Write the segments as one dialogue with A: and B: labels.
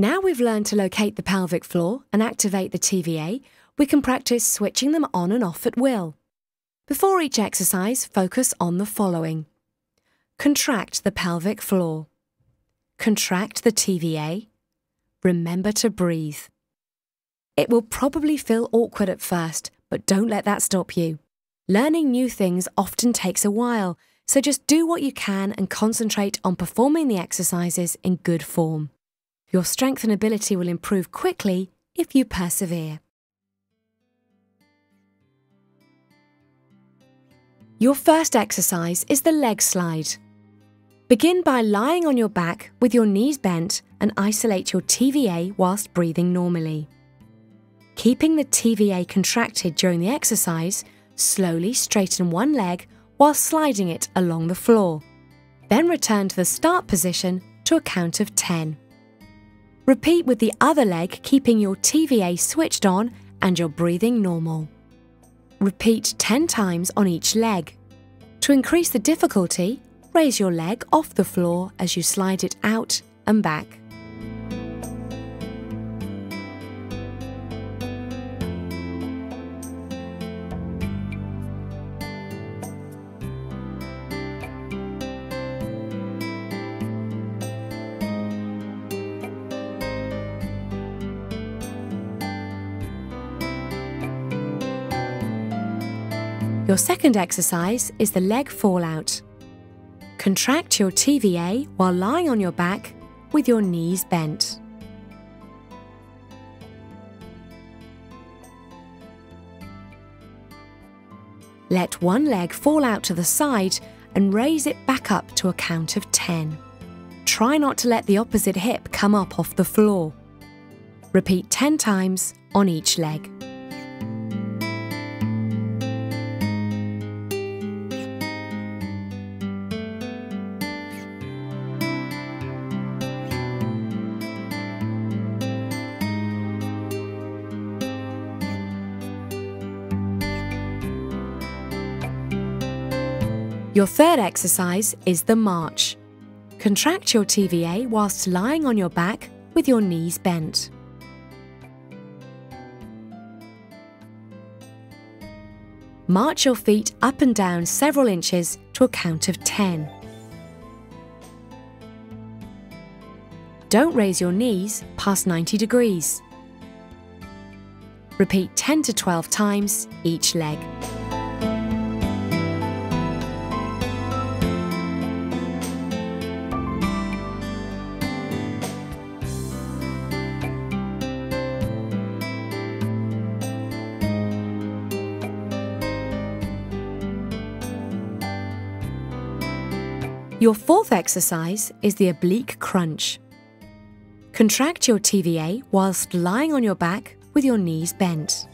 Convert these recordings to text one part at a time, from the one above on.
A: Now we've learned to locate the pelvic floor and activate the TVA, we can practice switching them on and off at will. Before each exercise, focus on the following. Contract the pelvic floor. Contract the TVA. Remember to breathe. It will probably feel awkward at first, but don't let that stop you. Learning new things often takes a while, so just do what you can and concentrate on performing the exercises in good form. Your strength and ability will improve quickly if you persevere. Your first exercise is the leg slide. Begin by lying on your back with your knees bent and isolate your TVA whilst breathing normally. Keeping the TVA contracted during the exercise, slowly straighten one leg while sliding it along the floor. Then return to the start position to a count of 10. Repeat with the other leg, keeping your TVA switched on and your breathing normal. Repeat 10 times on each leg. To increase the difficulty, raise your leg off the floor as you slide it out and back. Your second exercise is the leg fallout. Contract your TVA while lying on your back with your knees bent. Let one leg fall out to the side and raise it back up to a count of 10. Try not to let the opposite hip come up off the floor. Repeat 10 times on each leg. Your third exercise is the march. Contract your TVA whilst lying on your back with your knees bent. March your feet up and down several inches to a count of 10. Don't raise your knees past 90 degrees. Repeat 10 to 12 times each leg. Your fourth exercise is the oblique crunch. Contract your TVA whilst lying on your back with your knees bent.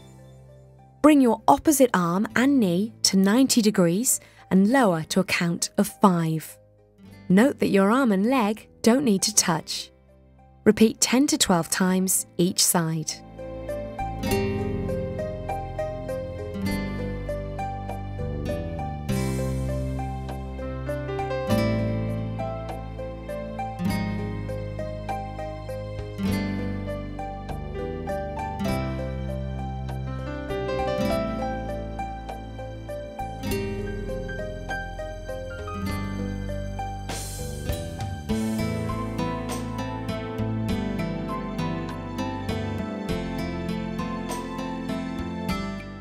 A: Bring your opposite arm and knee to 90 degrees and lower to a count of 5. Note that your arm and leg don't need to touch. Repeat 10 to 12 times each side.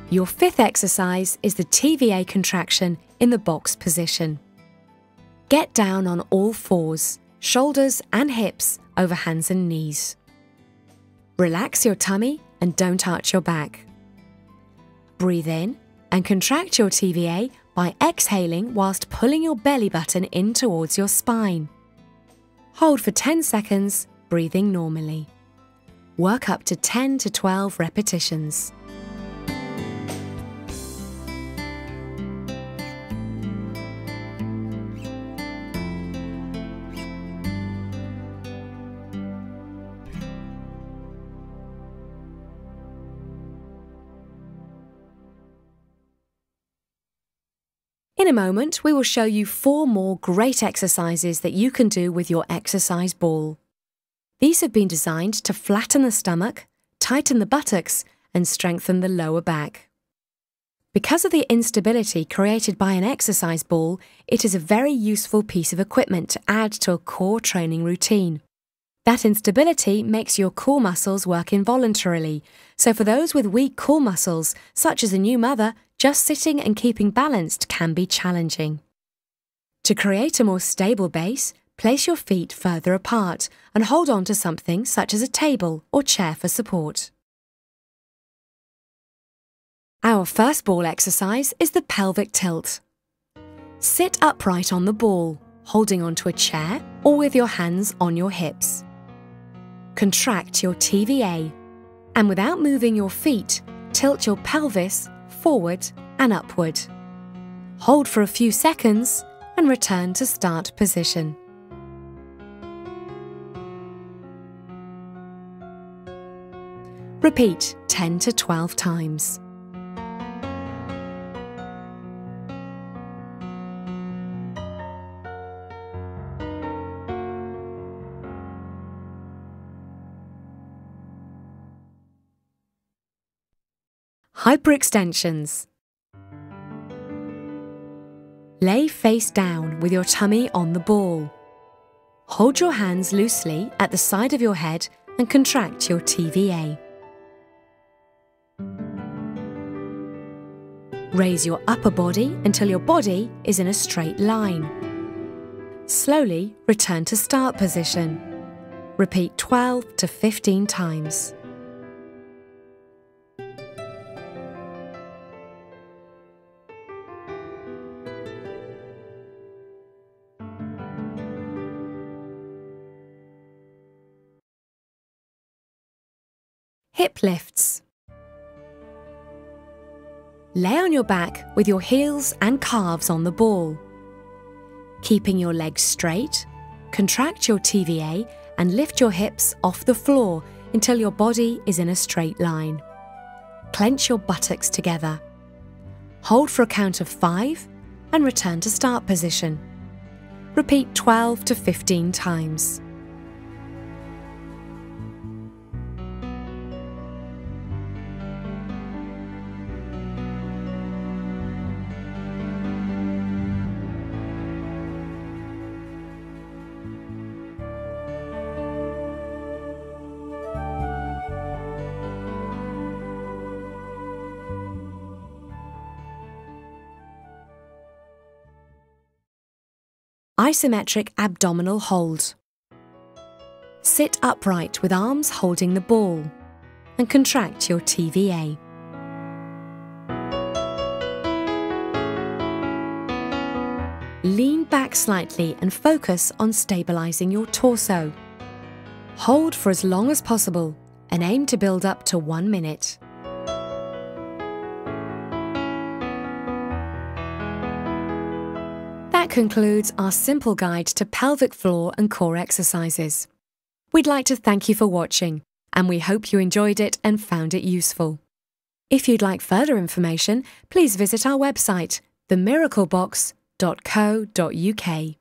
A: Your fifth exercise is the TVA contraction in the box position. Get down on all fours, shoulders and hips over hands and knees. Relax your tummy and don't arch your back. Breathe in and contract your TVA by exhaling whilst pulling your belly button in towards your spine. Hold for 10 seconds, breathing normally. Work up to 10 to 12 repetitions. In a moment, we will show you 4 more great exercises that you can do with your exercise ball. These have been designed to flatten the stomach, tighten the buttocks, and strengthen the lower back. Because of the instability created by an exercise ball, it is a very useful piece of equipment to add to a core training routine. That instability makes your core muscles work involuntarily, so for those with weak core muscles, such as a new mother, just sitting and keeping balanced can be challenging. To create a more stable base, place your feet further apart and hold on to something such as a table or chair for support. Our first ball exercise is the pelvic tilt. Sit upright on the ball, holding onto a chair or with your hands on your hips. Contract your TVA, and without moving your feet, tilt your pelvis forward and upward. Hold for a few seconds and return to start position. Repeat 10 to 12 times. Hyperextensions. Lay face down with your tummy on the ball. Hold your hands loosely at the side of your head and contract your TVA. Raise your upper body until your body is in a straight line. Slowly return to start position. Repeat 12 to 15 times. Hip lifts. Lay on your back with your heels and calves on the ball. Keeping your legs straight, contract your TVA and lift your hips off the floor until your body is in a straight line. Clench your buttocks together. Hold for a count of 5 and return to start position. Repeat 12 to 15 times. Isometric abdominal hold. Sit upright with arms holding the ball and contract your TVA. Lean back slightly and focus on stabilizing your torso. Hold for as long as possible and aim to build up to 1 minute. That concludes our simple guide to pelvic floor and core exercises. We'd like to thank you for watching, and we hope you enjoyed it and found it useful. If you'd like further information, please visit our website, themiraclebox.co.uk.